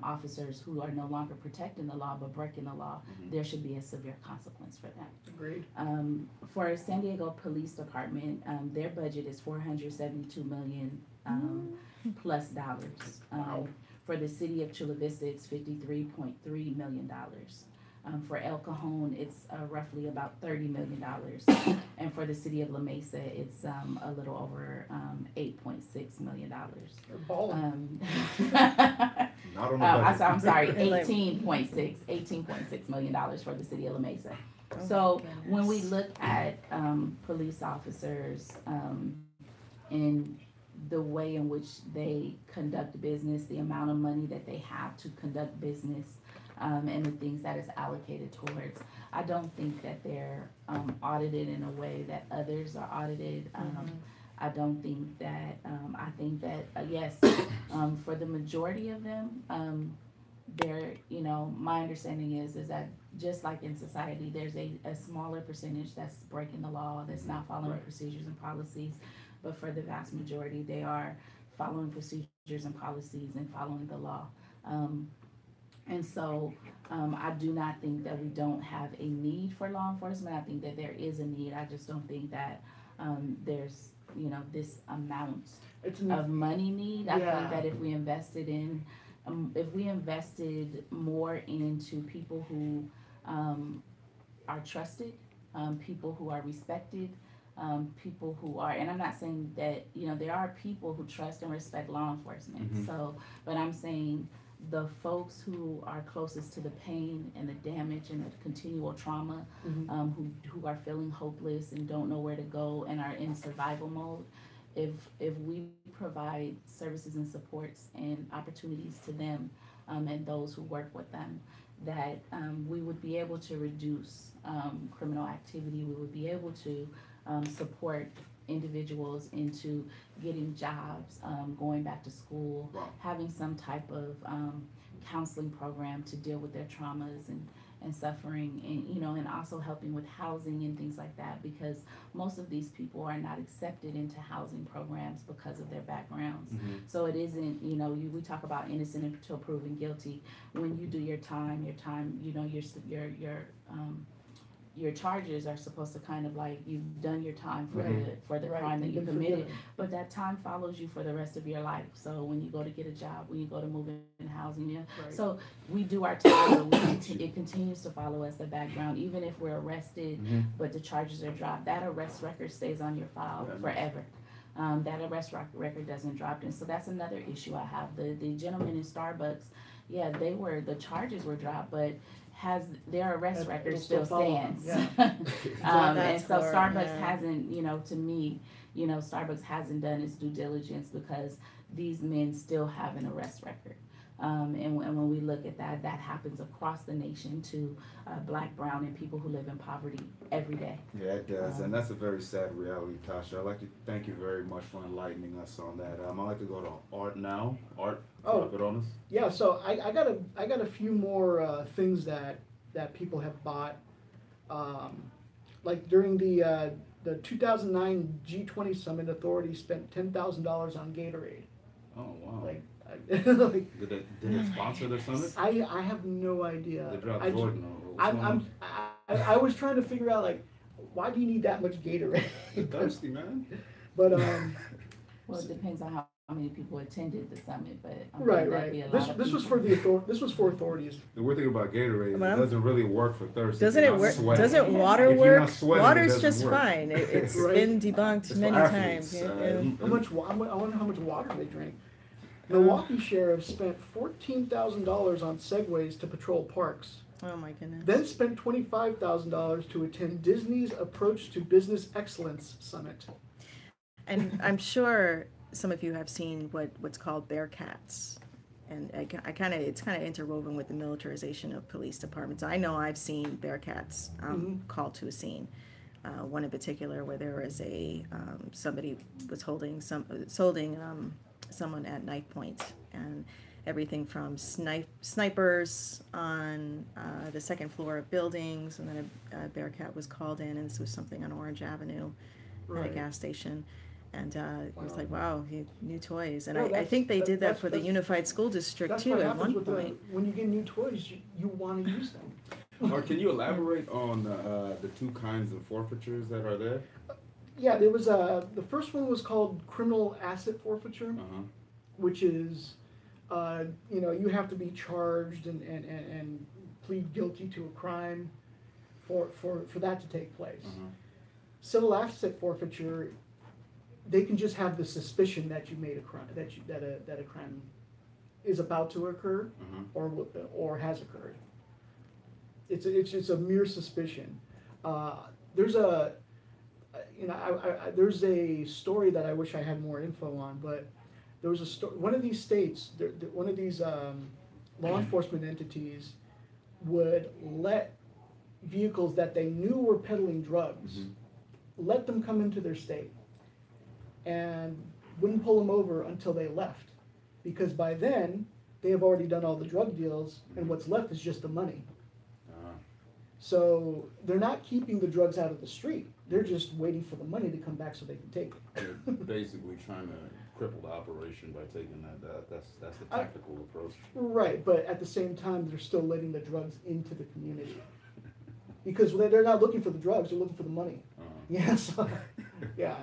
officers who are no longer protecting the law but breaking the law, there should be a severe consequence for them. Agreed. For San Diego Police Department, their budget is $472 million plus dollars. For the city of Chula Vista, it's $53.3 million. For El Cajon, it's roughly about $30 million. And for the city of La Mesa, it's a little over $8.6 million. They're balling. Not on the budget. I'm sorry, $18.6 million for the city of La Mesa. So when we look at police officers and the way in which they conduct business, the amount of money that they have to conduct business, and the things that is allocated towards, I don't think that they're audited in a way that others are audited. I don't think that, I think that, yes, for the majority of them, they're, my understanding is that just like in society, there's a smaller percentage that's breaking the law, that's not following procedures and policies, but for the vast majority, they are following procedures and policies and following the law. And so I do not think that we don't have a need for law enforcement. I think that there is a need. I just don't think that there's, this amount of money need. I think that if we invested more into people who are trusted, people who are respected, people who are, and I'm not saying that, there are people who trust and respect law enforcement. So, but I'm saying the folks who are closest to the pain and the damage and the continual trauma, who are feeling hopeless and don't know where to go and are in survival mode, if we provide services and supports and opportunities to them and those who work with them, that we would be able to reduce criminal activity. We would be able to support individuals into getting jobs, going back to school, Wow. having some type of counseling program to deal with their traumas and suffering, and and also helping with housing and things like that, because most of these people are not accepted into housing programs because of their backgrounds. So it isn't, we talk about innocent until proven guilty. When you do your time, your charges are supposed to kind of like you've done your time for the crime that you committed, but that time follows you for the rest of your life. So when you go to get a job, when you go to move in housing, so we do our time, but it continues to follow us the background, even if we're arrested, but the charges are dropped. That arrest record stays on your file forever. That arrest record doesn't drop, and so that's another issue I have. The gentleman in Starbucks, the charges were dropped, but their arrest record still stands. And so Starbucks hasn't, to me, Starbucks hasn't done its due diligence, because these men still have an arrest record. And when we look at that happens across the nation to Black, brown, and people who live in poverty every day. Yeah, it does, and that's a very sad reality, Tasha. I'd like to thank you very much for enlightening us on that. I'd like to go to Art now. Art, drop it on us. Yeah, so I got a few more things that people have bought, like during the 2009 G20 summit, authorities spent $10,000 on Gatorade. Oh wow! Like, did it sponsor the summit? I have no idea. They dropped Jordan. I was trying to figure out, like, why do you need that much Gatorade? You're thirsty, man. But well, it depends on how many people attended the summit, but right. This was for authorities. The weird thing about Gatorade, it doesn't really work for thirst. Doesn't it work? Doesn't water work? Water's just fine. It's been debunked many times. I wonder how much water they drink. Milwaukee sheriff spent $14,000 on Segways to patrol parks. Oh my goodness. Then spent $25,000 to attend Disney's Approach to Business Excellence Summit. And I'm sure some of you have seen what's called Bearcats, and it's kind of interwoven with the militarization of police departments. I know I've seen Bearcats called to a scene. One in particular where there was somebody was holding someone at knife point, and everything from snipers on the second floor of buildings, and then a Bearcat was called in, and this was something on Orange Avenue at a gas station. And it was like, wow, new toys. And I think they did that for the Unified School District too at one point. When you get new toys, you want to use them. Or can you elaborate on the two kinds of forfeitures that are there? Yeah, there was the first one was called criminal asset forfeiture, which is, you have to be charged and plead guilty to a crime for that to take place. Civil asset forfeiture, they can just have the suspicion that you made a crime, that a crime is about to occur, or has occurred. It's a mere suspicion. There's a story that I wish I had more info on, but there was a story. One of these states, one of these law enforcement entities would let vehicles that they knew were peddling drugs, let them come into their state, and wouldn't pull them over until they left, because by then they have already done all the drug deals, and what's left is just the money. So they're not keeping the drugs out of the street. They're just waiting for the money to come back so they can take it. They're basically trying to cripple the operation by taking that. That's the tactical approach. Right, but at the same time, they're still letting the drugs into the community. Because they're not looking for the drugs, they're looking for the money. Yeah, so, yeah.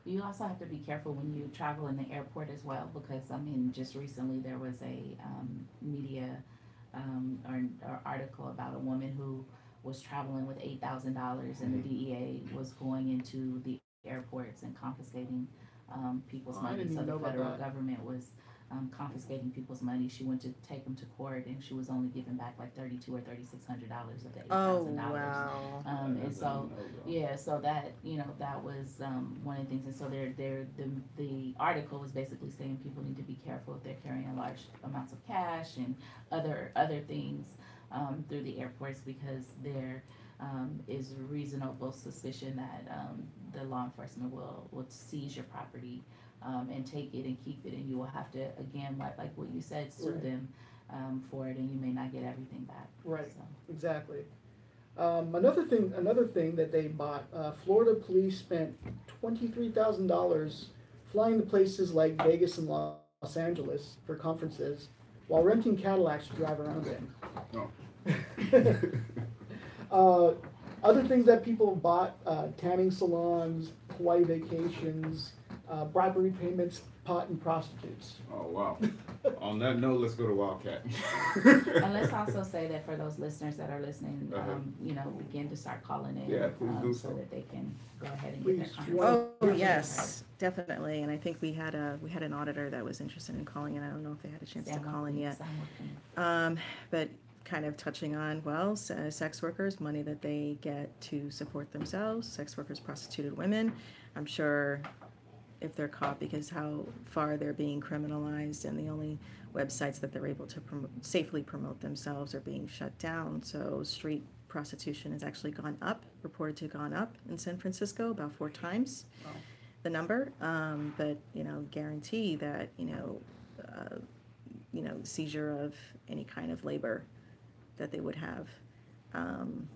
You also have to be careful when you travel in the airport as well, because, just recently there was a media or article about a woman who was traveling with $8,000, and the DEA was going into the airports and confiscating people's money. So the federal government was confiscating people's money. She went to take them to court, and she was only giving back like $3,200 or $3,600 of the $8,000. Oh, wow. And so, yeah, so that, that was one of the things. And so the article was basically saying people need to be careful if they're carrying large amounts of cash and other things through the airports, because there is reasonable suspicion that the law enforcement will seize your property and take it and keep it, and you will have to, again, like what you said, sue them for it, and you may not get everything back. Right. So. Exactly. Another thing that they bought, Florida police spent $23,000 flying to places like Vegas and Los Angeles for conferences, while renting Cadillacs to drive around in. Oh. Other things that people bought, tanning salons, Hawaii vacations, bribery payments, pot, and prostitutes. Oh, wow. On that note, let's go to Wildcat. And let's also say that for those listeners that are listening, begin to start calling in, Yeah, please do so that they can go ahead and Please, get their if you conversation. want- Oh, yes, definitely. And I think we had an auditor that was interested in calling in. I don't know if they had a chance to call in yet. But kind of touching on, sex workers, money that they get to support themselves, sex workers, prostituted women. I'm sure if they're caught, because how far they're being criminalized, and the only websites that they're able to safely promote themselves are being shut down. So street prostitution has actually reported to have gone up in San Francisco about 4 times the number. But guarantee that seizure of any kind of labor that they would have. And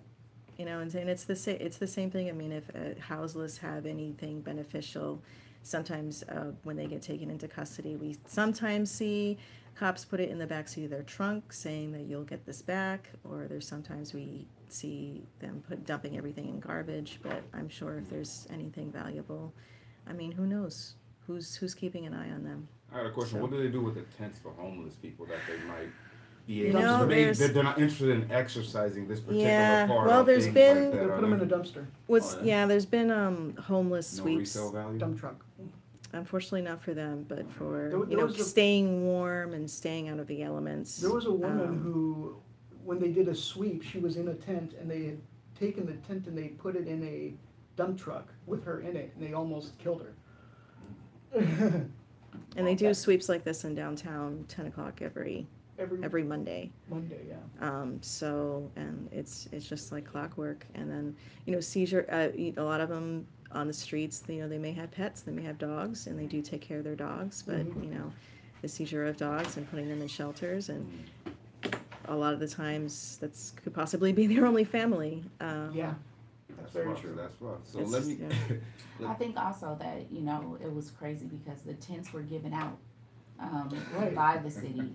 it's the same thing. I mean, if houseless have anything beneficial, sometimes when they get taken into custody, we sometimes see cops put it in the backseat of their trunk saying that you'll get this back, or there's sometimes we see them dumping everything in garbage. But I'm sure if there's anything valuable, I mean, who knows? Who's keeping an eye on them? I had a question. So. What do they do with the tents for homeless people that they might be You able know, to? there's- They're not interested in exercising this particular Yeah, part. well, of there's things been- like that, They are put them in there? a dumpster, There's been homeless No sweeps. resale value. dump truck. Unfortunately, not for them, but for There was staying warm and staying out of the elements. There was a woman who, when they did a sweep, she was in a tent, and they had taken the tent and they put it in a dump truck with her in it, and they almost killed her. And they do sweeps like this in downtown, 10 o'clock every every Monday. Monday, yeah. And it's just like clockwork. And then seizure. A lot of them on the streets. They may have pets. They may have dogs, and they do take care of their dogs. But the seizure of dogs and putting them in shelters, and a lot of the times that's could possibly be their only family. Yeah, that's very rough. true. That's rough. So It's- let me. I think also that, it was crazy because the tents were given out Right. by the city,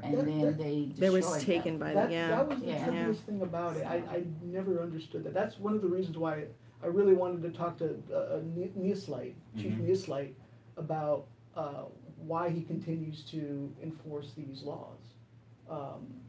and then they That was destroyed taken them. by That was the Yeah. trickiest thing about it. I never understood that. That's one of the reasons why I really wanted to talk to Neoslite, Chief Mhm. Neoslite, about why he continues to enforce these laws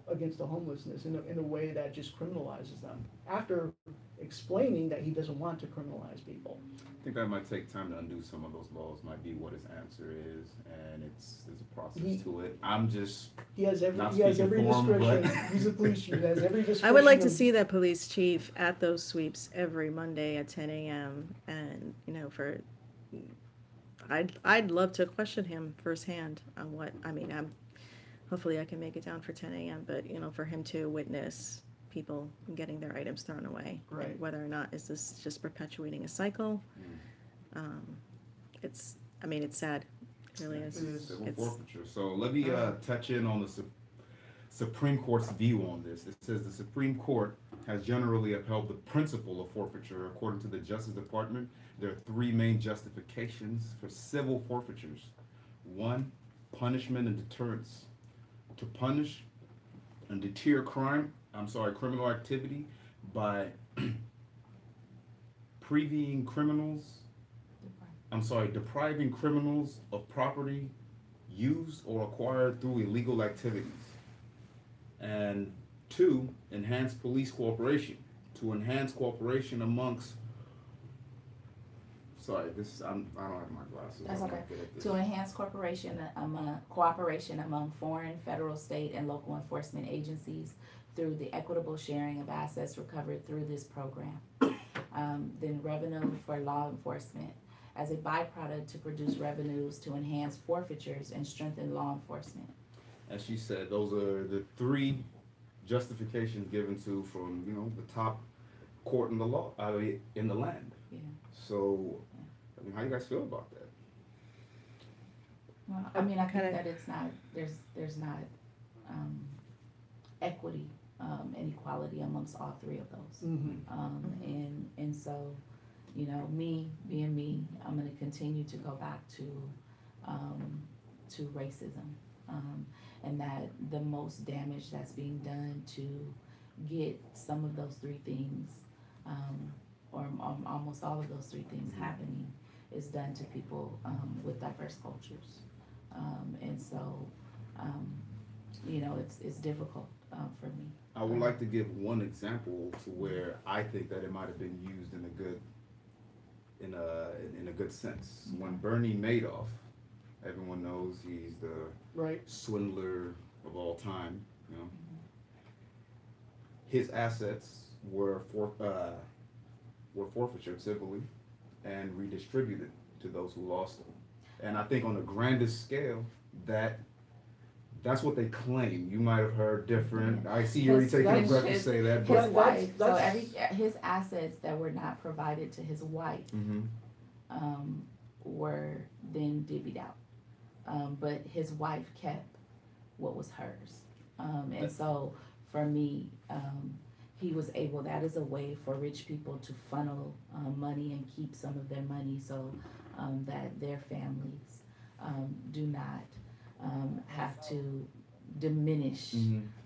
against the homelessness in a way that just criminalizes them, after explaining that he doesn't want to criminalize people. I think that might take time to undo some of those laws. Might be what his answer is, and there's a process to it. I'm just He has every Not discretion. speaking for him, but- He's a police chief. He has every discretion. I would like to of- see that police chief at those sweeps every Monday at 10 a.m. And I'd love to question him firsthand on what hopefully I can make it down for 10 a.m. But for him to witness people getting their items thrown away, Right. and whether or not is this just perpetuating a cycle. It's sad. It really is. It is. civil It's- forfeiture. So let me touch in on the Supreme Court's view on this. It says the Supreme Court has generally upheld the principle of forfeiture. According to the Justice Department, there are 3 main justifications for civil forfeitures. 1, punishment and deterrence. To punish and deter criminal activity by depriving criminals of property used or acquired through illegal activities. And 2, enhance police cooperation. To enhance cooperation amongst sorry, I don't have my glasses. That's I'm okay. not good at this. To enhance cooperation among foreign, federal, state, and local enforcement agencies through the equitable sharing of assets recovered through this program. Then revenue for law enforcement as a byproduct to produce revenues to enhance forfeitures and strengthen law enforcement. As she said, those are the three justifications given to from the top court in the law, in the land. Yeah. So, I mean, how you guys feel about that? Well, I mean, I think that it's not there's not equity and equality amongst all three of those. And so, me being me, I'm going to continue to go back to racism, and that the most damage that's being done to get some of those three things, or almost all of those three things happening, is done to people with diverse cultures, and so it's difficult for me. I would like to give one example to where I think that it might have been used in a good sense. When Bernie Madoff, everyone knows he's the swindler of all time. His assets were forfeited civilly and redistributed to those who lost them. And I think on the grandest scale, that's what they claim. You might have heard different. I see you already taking a breath to say that. His wife. So his assets that were not provided to his wife were then divvied out. But his wife kept what was hers. And so for me, he was able, that is a way for rich people to funnel money and keep some of their money so that their families do not have to diminish.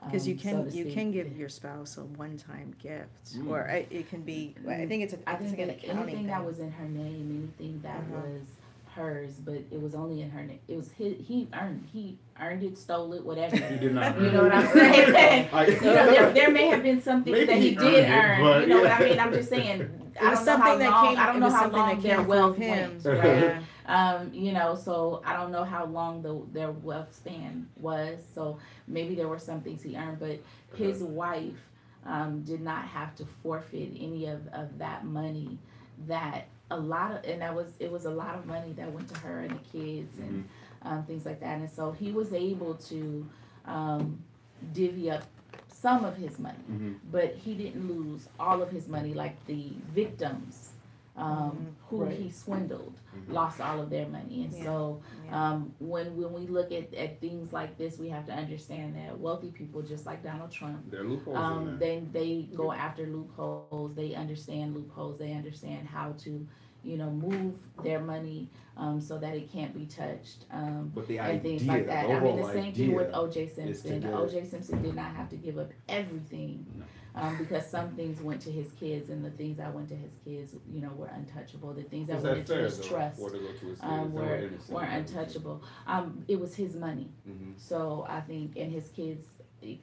Because you can give your spouse a one-time gift, or it can be. I think it's an accounting anything thing. that was in her name, anything that was hers, but it was only in her name. It was his. He earned it, stole it, whatever. He did not. You know what I'm saying? There may have been something that he did earn. What I mean? I'm just saying. I don't know how long their wealth went. Right? So I don't know how long their wealth span was. So maybe there were some things he earned, but his wife did not have to forfeit any of that money. It was a lot of money that went to her and the kids and things like that. And so he was able to divvy up some of his money, but he didn't lose all of his money like the victims who he swindled lost all of their money. And so when we look at things like this, we have to understand that wealthy people, just like Donald Trump, there are loopholes they go after loopholes. They understand loopholes. They understand how to move their money so that it can't be touched, but the and things like that. I mean, the same thing with O.J. Simpson. O.J. Simpson did not have to give up everything because some things went to his kids, and the things that went to his kids, were untouchable. The things that went into his trust were untouchable. It was his money. So I think, and his kids,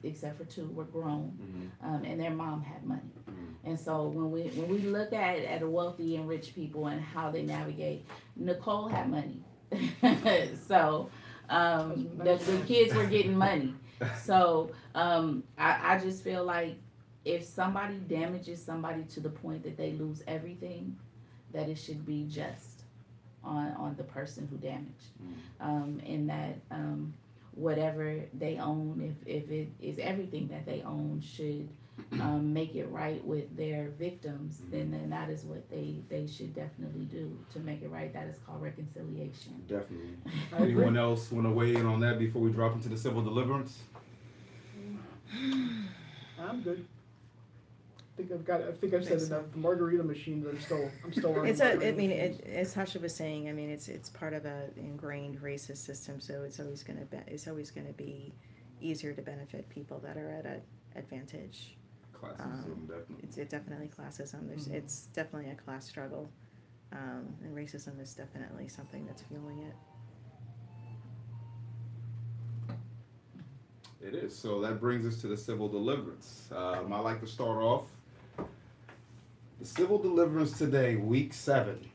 except for two, were grown, and their mom had money. And so when we look at wealthy and rich people and how they navigate, Nicole had money, so the kids were getting money. So I just feel like if somebody damages somebody to the point that they lose everything, that it should be just on the person who damaged, and that whatever they own, if it is everything that they own, should make it right with their victims, then that is what they should definitely do to make it right. That is called reconciliation. Definitely. Anyone else want to weigh in on that before we drop into the civil deliverance? I'm good. I think I've said enough. The margarita machines. I'm still on. As Tasha was saying, I mean, it's part of a ingrained racist system, so it's always going to be easier to benefit people that are at an advantage. Classism, definitely. It's definitely classism. It's definitely a class struggle, and racism is definitely something that's fueling it. It is. So that brings us to the civil deliverance. I like to start off. The civil deliverance today, week 7.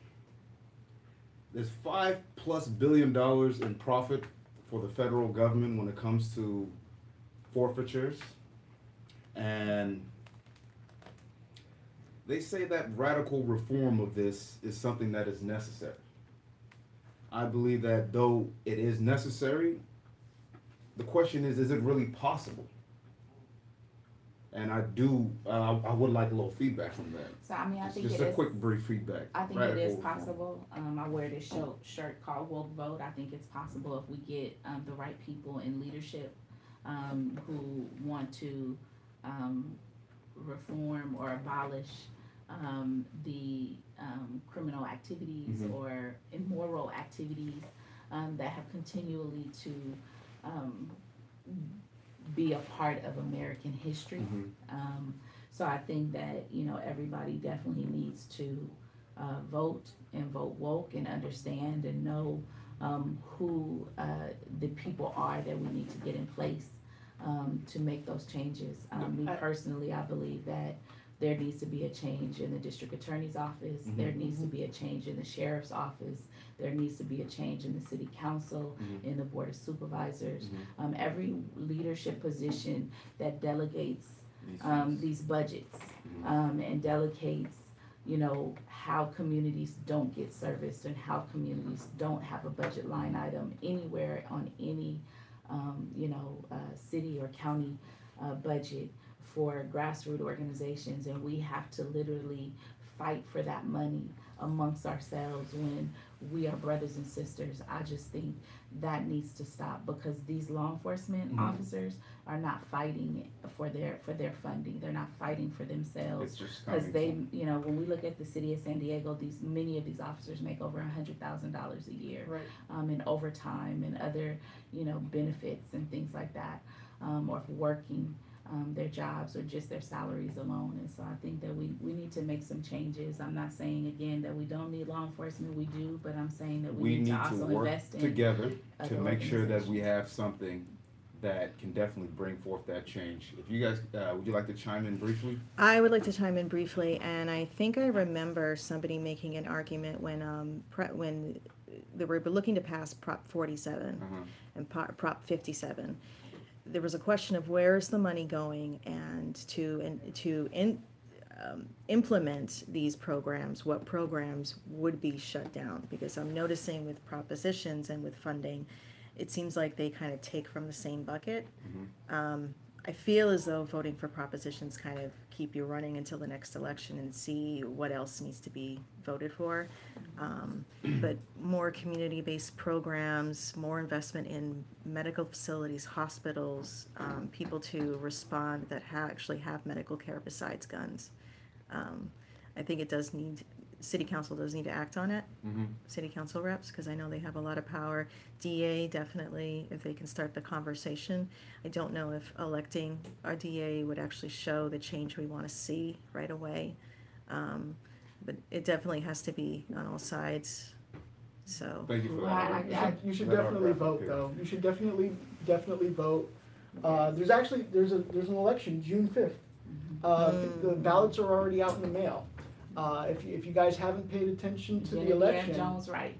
there's $5+ billion in profit for the federal government when it comes to forfeitures, and they say that radical reform of this is something that is necessary. I believe that though it is necessary, the question is it really possible? And I would like a little feedback from that. So I mean, I think just it a is. quick, brief feedback. I think Radical it is reform. possible. I wear this shirt called Woke Vote. I think it's possible if we get the right people in leadership who want to reform or abolish the criminal activities Mhm. or immoral activities that have continually to be a part of American history. Mhm. So I think that, you know, everybody definitely needs to vote and vote woke and understand and know who the people are that we need to get in place to make those changes. Me personally, I believe that there needs to be a change in the district attorney's office. Mhm. There needs to be a change in the sheriff's office. There needs to be a change in the city council, Mhm. in the board of supervisors. Mhm. Every leadership position that delegates these budgets Mhm. and delegates, you know, how communities don't get serviced and how communities don't have a budget line item anywhere on any, city or county budget for grassroots organizations, and we have to literally fight for that money amongst ourselves when we are brothers and sisters. I just think that needs to stop because these law enforcement Mhm. officers are not fighting for their funding. They're not fighting for themselves It's just because coming they, from- you know, when we look at the city of San Diego, many of these officers make over $100,000 a year Right. in overtime and other, you know, benefits and things like that, or working their jobs or just their salaries alone. And so I think that we need to make some changes. I'm not saying again that we don't need law enforcement, we do, but I'm saying that we need to also work invest in together other to make sure that we organizations. have something that can definitely bring forth that change. If you guys, would you like to chime in briefly? I would like to chime in briefly, and I think I remember somebody making an argument when they were looking to pass Prop 47 Uh-huh. and Prop 57. There was a question of where is the money going, and to implement these programs, what programs would be shut down? Because I'm noticing with propositions and with funding, it seems like they kind of take from the same bucket. Mhm. I feel as though voting for propositions kind of keep you running until the next election and see what else needs to be voted for. But more community-based programs, more investment in medical facilities, hospitals, people to respond that actually have medical care besides guns. I think it does need, city council does need to act on it. Mhm. City council reps, because I know they have a lot of power. DA, definitely, if they can start the conversation. I don't know if electing our DA would actually show the change we want to see right away. But it definitely has to be on all sides, so. Thank you for Well, that. You should Let our definitely rep vote here. though. You should definitely vote. There's an election June 5th. The ballots are already out in the mail. If you guys haven't paid attention to the Genevieve election, Jones, right?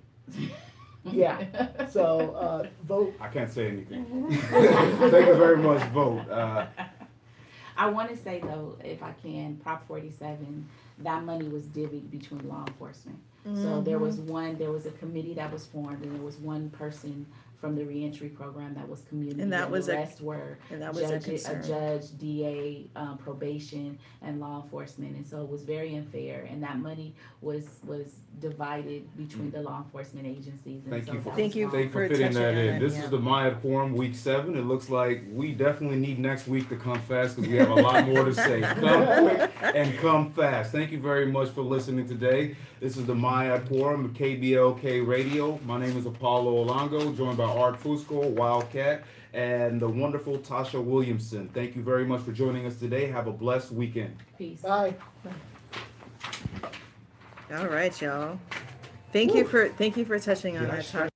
yeah. So vote. I can't say anything. Thank you very much. Vote. I want to say though, if I can, Prop 47, that money was divvied between law enforcement. So there was a committee that was formed, and there was one person from the reentry program that was community, And that was the a- rest were And that was a concern. judge, DA, probation, and law enforcement, and so it was very unfair. And that money was divided between the law enforcement agencies. And Thank so you for that Thank was you wrong. thank you for for fitting touching that on in. it, This yeah. is the Maya Quorum week 7. It looks like we definitely need next week to come fast because we have a lot more to say. Come quick and come fast. Thank you very much for listening today. This is the Maya Quorum, KBLK Radio. My name is Apollo Olongo, joined by Art Fusco, Wildcat, and the wonderful Tasha Williamson. Thank you very much for joining us today. Have a blessed weekend. Peace. Bye. All right, y'all. Thank you for touching on Did I that start- topic.